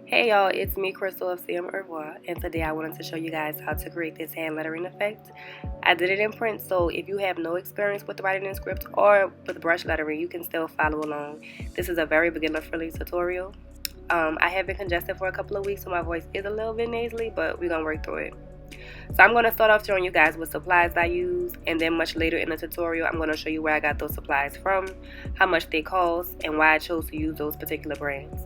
Hey y'all, it's me Crystal of CM Herbois, and today I wanted to show you guys how to create this hand lettering effect. I did it in print, so if you have no experience with writing in script or with brush lettering, you can still follow along. This is a very beginner-friendly tutorial. I have been congested for a couple of weeks, so my voice is a little bit nasally, but we're going to work through it. So I'm going to start off showing you guys what supplies I use, and then much later in the tutorial, I'm going to show you where I got those supplies from, how much they cost, and why I chose to use those particular brands.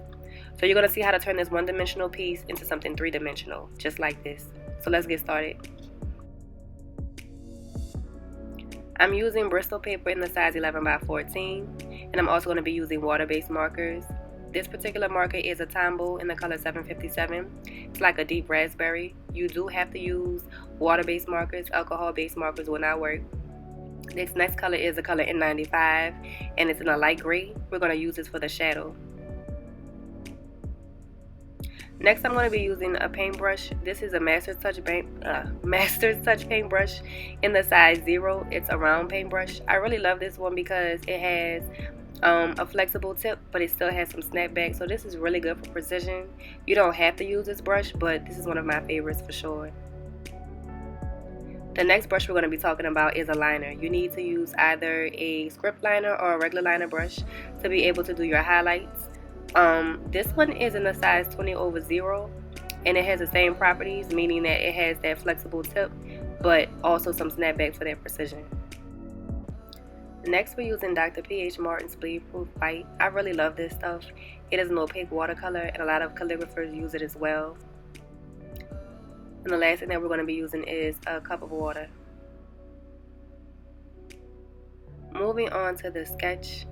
So you're going to see how to turn this one-dimensional piece into something three-dimensional, just like this. So let's get started. I'm using Bristol paper in the size 11 by 14, and I'm also going to be using water-based markers. This particular marker is a Tombow in the color 757. It's like a deep raspberry. You do have to use water-based markers. Alcohol-based markers will not work. This next color is the color N95, and it's in a light gray. We're going to use this for the shadow. Next, I'm going to be using a paintbrush. This is a Master's Touch paintbrush in the size 0. It's a round paintbrush. I really love this one because it has a flexible tip, but it still has some snapback. So this is really good for precision. You don't have to use this brush, but this is one of my favorites for sure. The next brush we're going to be talking about is a liner. You need to use either a script liner or a regular liner brush to be able to do your highlights. This one is in the size 20/0, and it has the same properties, meaning that it has that flexible tip, but also some snapback for that precision. Next, we're using Dr. P.H. Martin's Bleedproof White. I really love this stuff. It is an opaque watercolor, and a lot of calligraphers use it as well. And the last thing that we're going to be using is a cup of water. Moving on to the sketch.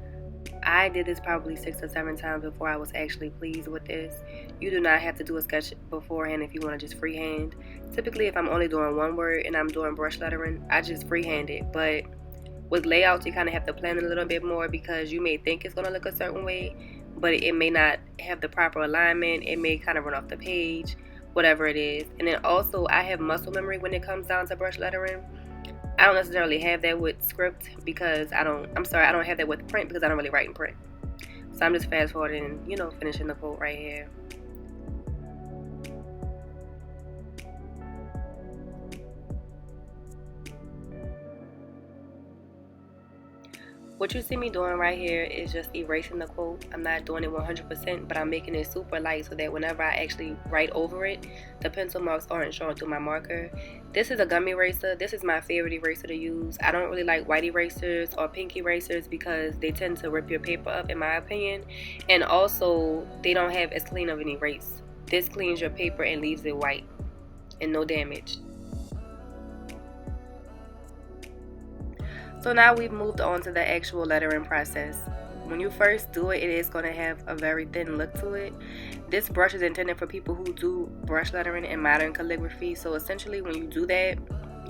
I did this probably 6 or 7 times before I was actually pleased with this. You do not have to do a sketch beforehand if you want to just freehand. Typically, if I'm only doing one word and I'm doing brush lettering, I just freehand it. But with layouts, you kind of have to plan a little bit more because you may think it's going to look a certain way, but it may not have the proper alignment. It may kind of run off the page, whatever it is. And then also, I have muscle memory when it comes down to brush lettering. I don't necessarily have that with script because I don't have that with print because I don't really write in print. So I'm just fast forwarding and, finishing the quote right here. What you see me doing right here is just erasing the quote. I'm not doing it 100%, but I'm making it super light so that whenever I actually write over it, the pencil marks aren't showing through my marker. This is a gum eraser. This is my favorite eraser to use. I don't really like white erasers or pink erasers because they tend to rip your paper up, in my opinion. And also, they don't have as clean of an erase. This cleans your paper and leaves it white and no damage. So now we've moved on to the actual lettering process. When you first do it, it is going to have a very thin look to it. This brush is intended for people who do brush lettering and modern calligraphy. So essentially when you do that,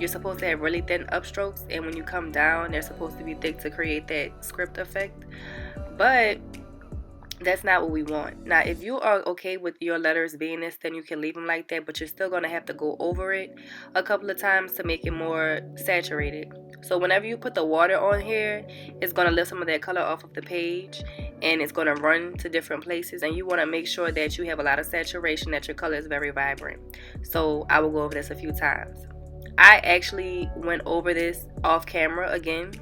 you're supposed to have really thin upstrokes, and when you come down, they're supposed to be thick to create that script effect. But that's not what we want. Now, if you are okay with your letters being this thin, you can leave them like that, but you're still going to have to go over it a couple of times to make it more saturated. So whenever you put the water on here, it's going to lift some of that color off of the page, and it's going to run to different places, and you want to make sure that you have a lot of saturation, that your color is very vibrant. So I will go over this a few times. I actually went over this off camera again,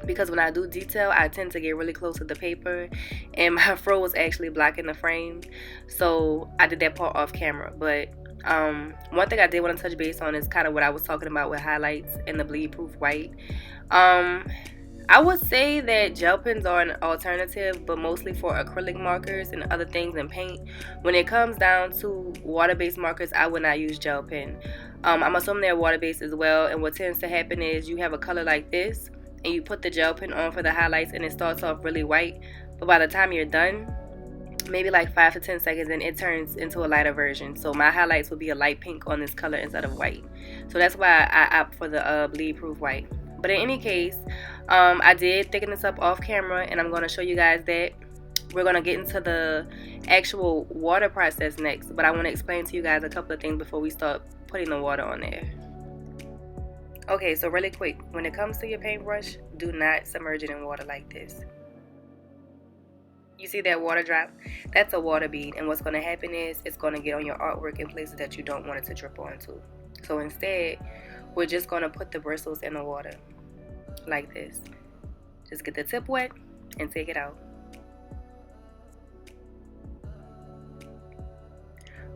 because when I do detail, I tend to get really close to the paper, and my fro was actually blocking the frame, so I did that part off camera. But one thing I did want to touch base on is kind of what I was talking about with highlights and the bleed-proof white. I would say that gel pens are an alternative, but mostly for acrylic markers and other things in paint. When it comes down to water-based markers, I would not use gel pen. I'm assuming they're water-based as well, and what tends to happen is you have a color like this, and you put the gel pen on for the highlights, and it starts off really white, but by the time you're done, maybe like 5 to 10 seconds, and it turns into a lighter version. So my highlights will be a light pink on this color instead of white. So that's why I opt for the bleed proof white. But in any case, I did thicken this up off camera, and I'm going to show you guys that. We're going to get into the actual water process next, but I want to explain to you guys a couple of things before we start putting the water on there. Okay, so really quick, when it comes to your paintbrush, do not submerge it in water like this. You see that water drop? That's a water bead, and what's going to happen is it's going to get on your artwork in places that you don't want it to drip onto. So instead, we're just going to put the bristles in the water like this. Just get the tip wet and take it out.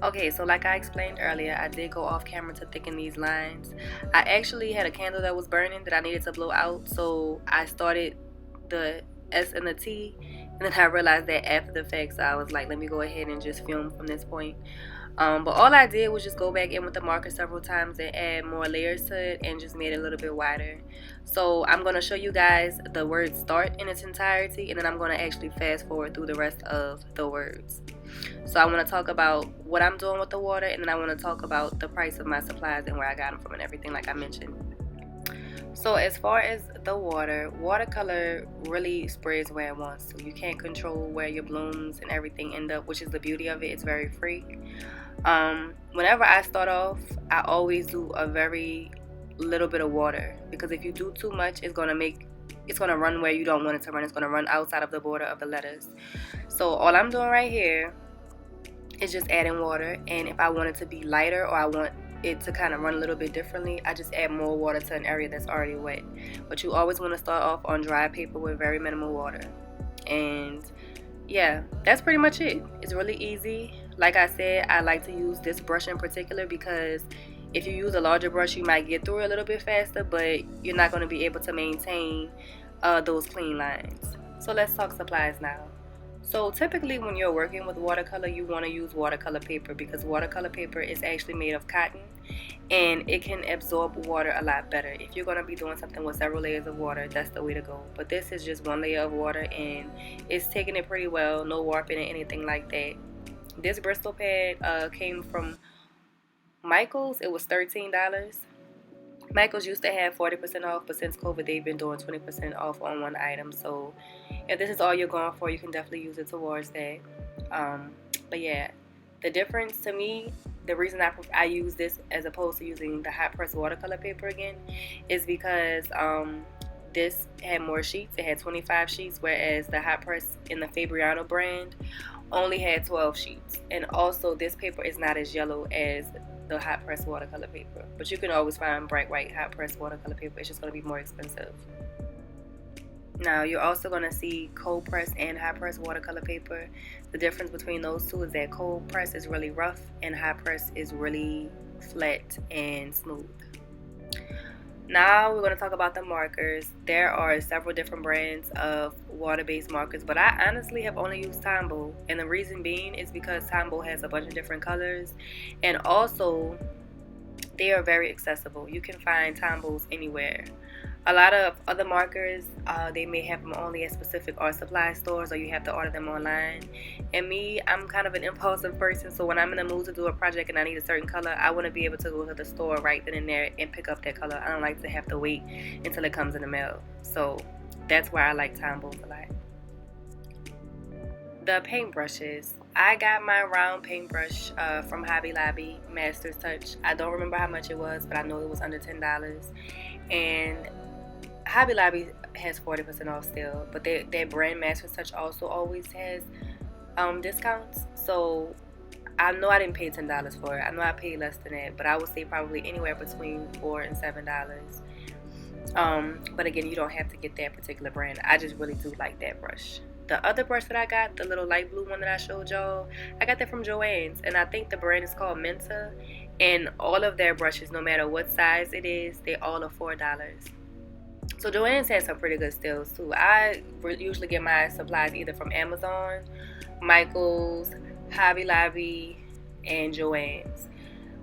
Okay, so like I explained earlier, I did go off camera to thicken these lines. I actually had a candle that was burning that I needed to blow out, so I started the S and the T, and then I realized that after the fact, so I was like, let me go ahead and just film from this point. But all I did was just go back in with the marker several times and add more layers to it and just made it a little bit wider. So I'm going to show you guys the word start in its entirety, and then I'm going to actually fast forward through the rest of the words. So I want to talk about what I'm doing with the water, and then I want to talk about the price of my supplies and where I got them from and everything like I mentioned. So as far as the watercolor really sprays where it wants to. You can't control where your blooms and everything end up, which is the beauty of it. It's very free. Whenever I start off, I always do a very little bit of water, because if you do too much, it's gonna run where you don't want it to run. It's gonna run outside of the border of the letters. So all I'm doing right here is just adding water, and if I want it to be lighter or I want it to kind of run a little bit differently, I just add more water to an area that's already wet. But you always want to start off on dry paper with very minimal water. And yeah, that's pretty much it. It's really easy. Like I said, I like to use this brush in particular because if you use a larger brush, you might get through it a little bit faster, but you're not going to be able to maintain those clean lines. So let's talk supplies now. So typically when you're working with watercolor, you want to use watercolor paper because watercolor paper is actually made of cotton and it can absorb water a lot better. If you're going to be doing something with several layers of water, that's the way to go. But this is just one layer of water and it's taking it pretty well, no warping or anything like that. This Bristol pad came from Michael's. It was $13. Michael's used to have 40% off, but since COVID, they've been doing 20% off on one item. So if this is all you're going for, you can definitely use it towards that. But yeah, the difference to me, the reason I use this as opposed to using the hot press watercolor paper again, is because this had more sheets. It had 25 sheets, whereas the hot press in the Fabriano brand only had 12 sheets. And also, this paper is not as yellow as the hot press watercolor paper, but you can always find bright white hot press watercolor paper. It's just going to be more expensive. Now you're also going to see cold press and hot press watercolor paper. The difference between those two is that cold press is really rough and hot press is really flat and smooth. Now we're going to talk about the markers. There are several different brands of water-based markers, but I honestly have only used Tombow, and the reason being is because Tombow has a bunch of different colors, and also they are very accessible. You can find Tombows anywhere. A lot of other markers, they may have them only at specific art supply stores, or you have to order them online. And me, I'm kind of an impulsive person, so when I'm in the mood to do a project and I need a certain color, I want to be able to go to the store right then and there and pick up that color. I don't like to have to wait until it comes in the mail. So that's why I like Tombow a lot. The paintbrushes. I got my round paintbrush from Hobby Lobby, Master's Touch. I don't remember how much it was, but I know it was under $10. And Hobby Lobby has 40% off still, but their brand Master's Touch also always has discounts. So I know I didn't pay $10 for it. I know I paid less than that, but I would say probably anywhere between $4 and $7. But again, you don't have to get that particular brand. I just really do like that brush. The other brush that I got, the little light blue one that I showed y'all, I got that from Joann's, and I think the brand is called Menta. And all of their brushes, no matter what size it is, they all are $4. So Joann's has some pretty good steals too. I usually get my supplies either from Amazon, Michael's, Hobby Lobby, and Joann's.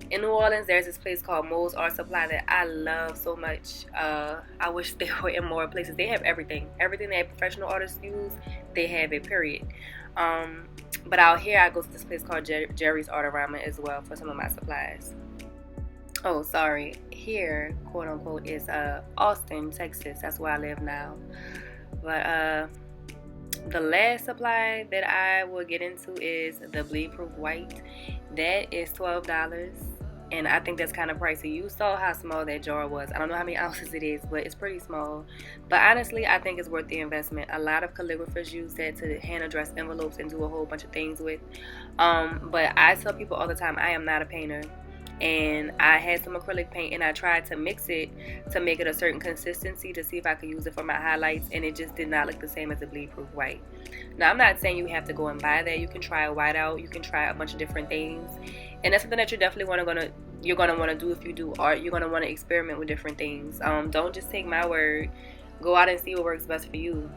In New Orleans, there's this place called Mo's Art Supply that I love so much. I wish they were in more places. They have everything. Everything that professional artists use, they have it, period. But out here, I go to this place called Jerry's Artorama as well for some of my supplies. Oh, sorry. Here, quote unquote, is Austin, Texas. That's where I live now. But the last supply that I will get into is the Bleedproof White. That is $12. and I think that's kind of pricey. You saw how small that jar was. I don't know how many ounces it is, but it's pretty small. But honestly, I think it's worth the investment. A lot of calligraphers use that to hand address envelopes and do a whole bunch of things with. But I tell people all the time, I am not a painter. And I had some acrylic paint and I tried to mix it to make it a certain consistency to see if I could use it for my highlights, and it just did not look the same as the Bleedproof white. Now, I'm not saying you have to go and buy that. You can try a white out, you can try a bunch of different things, and that's something that you're definitely gonna want to do. If you do art, you're gonna want to experiment with different things. Don't just take my word. Go out and see what works best for you.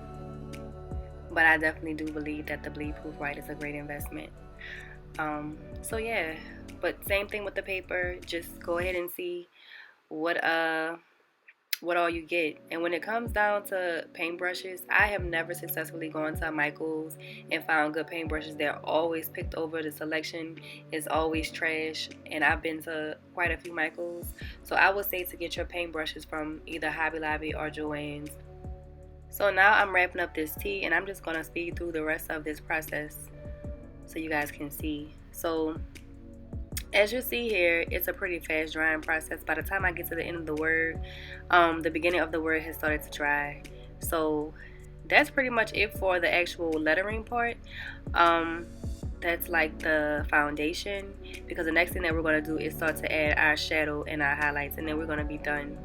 But I definitely do believe that the Bleedproof white is a great investment. So yeah, but same thing with the paper. Just go ahead and see what all you get. And when it comes down to paintbrushes, I have never successfully gone to Michael's and found good paintbrushes. They're always picked over. The selection is always trash, and I've been to quite a few Michael's. So I would say to get your paintbrushes from either Hobby Lobby or Joann's. So now I'm wrapping up this tea, and I'm just gonna speed through the rest of this process so you guys can see. So as you see here, it's a pretty fast drying process. By the time I get to the end of the word, the beginning of the word has started to dry. So that's pretty much it for the actual lettering part. That's like the foundation, because the next thing that we're going to do is start to add our shadow and our highlights, and then we're going to be done.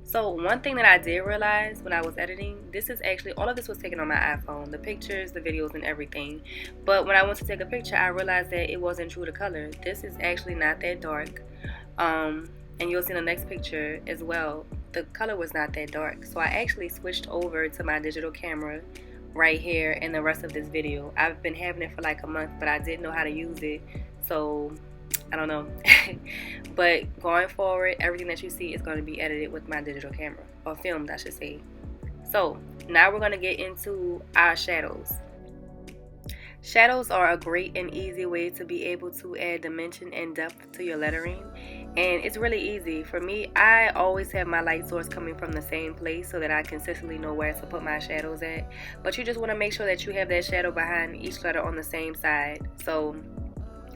So one thing that I did realize when I was editing, this is actually, all of this was taken on my iPhone, the pictures, the videos, and everything. But when I went to take a picture, I realized that it wasn't true to color. This is actually not that dark. And you'll see in the next picture as well, the color was not that dark. So I actually switched over to my digital camera right here in the rest of this video. I've been having it for like a month, but I didn't know how to use it. So I don't know. But going forward, everything that you see is going to be edited with my digital camera, or filmed I should say. So now we're going to get into our shadows. Shadows are a great and easy way to be able to add dimension and depth to your lettering, and it's really easy. For me, I always have my light source coming from the same place so that I consistently know where to put my shadows at. But you just want to make sure that you have that shadow behind each letter on the same side. So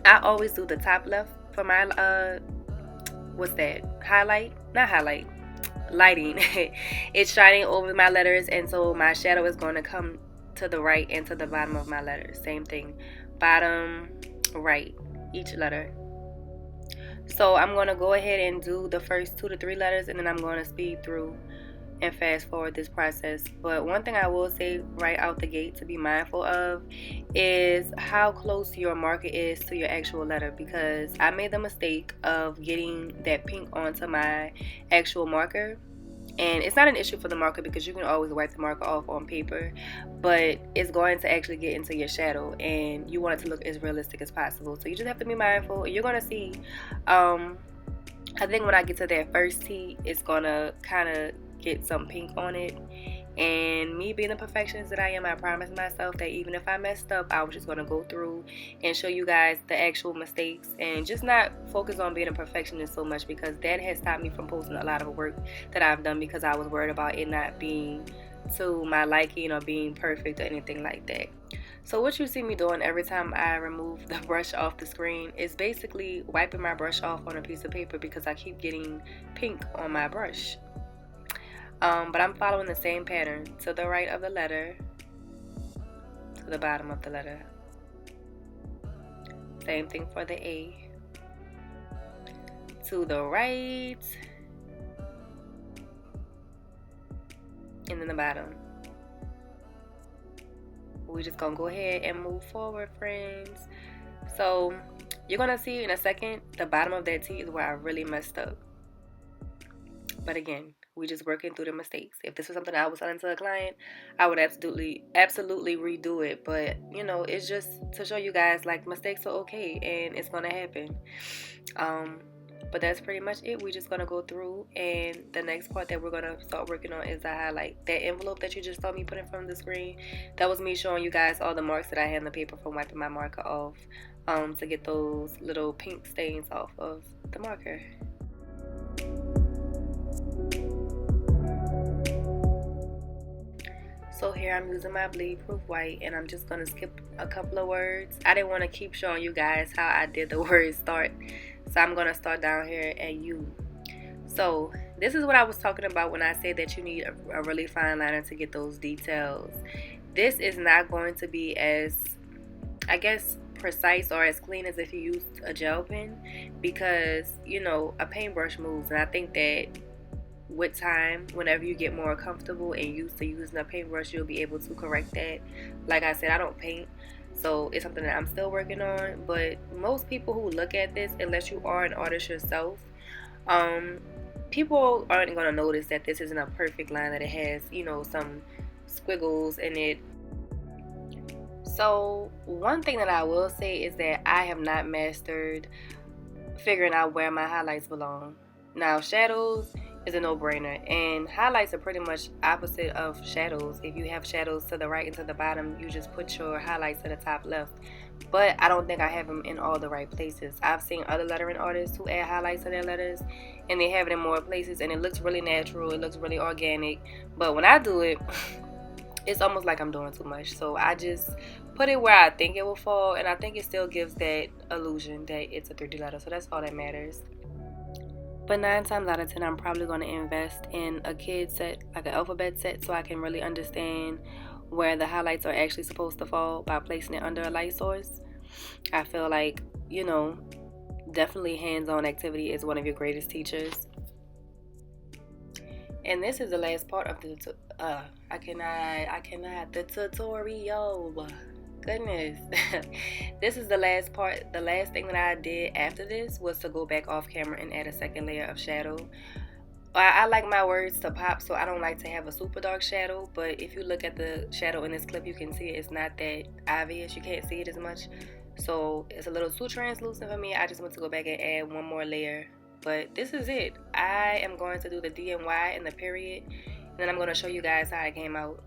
I always do the top left for my what's that? Lighting. It's shining over my letters, and so my shadow is going to come to the right and to the bottom of my letters. Same thing, bottom, right, each letter. So I'm going to go ahead and do the first 2 to 3 letters, and then I'm going to speed through and fast forward this process. But one thing I will say right out the gate to be mindful of is how close your marker is to your actual letter, because I made the mistake of getting that pink onto my actual marker. And it's not an issue for the marker because you can always wipe the marker off on paper, but it's going to actually get into your shadow, and you want it to look as realistic as possible. So you just have to be mindful. You're going to see, I think when I get to that first T, it's going to kind of get some pink on it. And me being the perfectionist that I am, I promised myself that even if I messed up, I was just going to go through and show you guys the actual mistakes and just not focus on being a perfectionist so much, because that has stopped me from posting a lot of work that I've done because I was worried about it not being to my liking or being perfect or anything like that. So what you see me doing every time I remove the brush off the screen is basically wiping my brush off on a piece of paper because I keep getting pink on my brush. But I'm following the same pattern. To the right of the letter, to the bottom of the letter. Same thing for the A. To the right, and then the bottom. We're just gonna go ahead and move forward, friends. So you're gonna see in a second, the bottom of that T is where I really messed up. But again, we just working through the mistakes. If this was something I was selling to a client, I would absolutely redo it. But you know, it's just to show you guys like mistakes are okay and it's gonna happen. But that's pretty much it. We're just gonna go through, and the next part that we're gonna start working on is the highlight. That envelope that you just saw me put in front of the screen, that was me showing you guys all the marks that I had on the paper from wiping my marker off, to get those little pink stains off of the marker. So here I'm using my Bleedproof white, and I'm just going to skip a couple of words. I didn't want to keep showing you guys how I did the word start, so I'm going to start down here at you. So this is what I was talking about when I said that you need a really fine liner to get those details. This is not going to be as, I guess, precise or as clean as if you used a gel pen, because you know a paintbrush moves, and I think that with time, whenever you get more comfortable and used to using a paintbrush, you'll be able to correct that. Like I said, I don't paint, so it's something that I'm still working on. But most people who look at this, unless you are an artist yourself, people aren't going to notice that this isn't a perfect line, that it has, you know, some squiggles in it. So one thing that I will say is that I have not mastered figuring out where my highlights belong. Now shadows is a no-brainer, and highlights are pretty much opposite of shadows. If you have shadows to the right and to the bottom, you just put your highlights to the top left. But I don't think I have them in all the right places. I've seen other lettering artists who add highlights to their letters, and they have it in more places, and it looks really natural, it looks really organic. But when I do it, it's almost like I'm doing too much. So I just put it where I think it will fall, and I think it still gives that illusion that it's a 3D letter. So that's all that matters. But 9 times out of 10, I'm probably going to invest in a kid set, like an alphabet set, so I can really understand where the highlights are actually supposed to fall by placing it under a light source. I feel like, you know, definitely hands-on activity is one of your greatest teachers. And this is the last part of the the tutorial. Goodness. This is the last part. The last thing that I did after this was to go back off camera and add a second layer of shadow. I like my words to pop, so I don't like to have a super dark shadow, but if you look at the shadow in this clip, you can see it's not that obvious. You can't see it as much, so it's a little too translucent for me. I just want to go back and add one more layer, but this is it. I am going to do the D and Y and the period, and then I'm going to show you guys how it came out.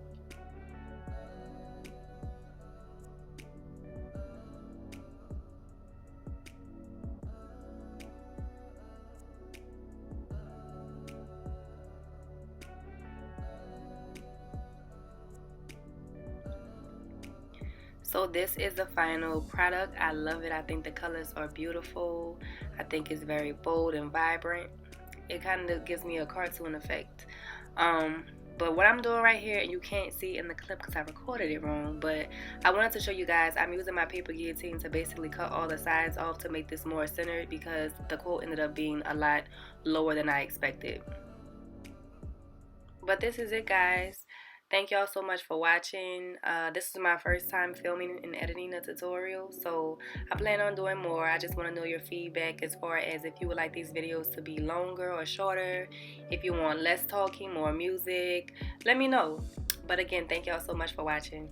So this is the final product. I love it. I think the colors are beautiful. I think it's very bold and vibrant. It kind of gives me a cartoon effect. But what I'm doing right here, and you can't see in the clip because I recorded it wrong, but I wanted to show you guys, I'm using my paper guillotine to basically cut all the sides off to make this more centered, because the quote ended up being a lot lower than I expected. But this is it, guys. Thank y'all so much for watching. This is my first time filming and editing a tutorial, so I plan on doing more. I just want to know your feedback as far as if you would like these videos to be longer or shorter, if you want less talking, more music, let me know. But again, thank y'all so much for watching.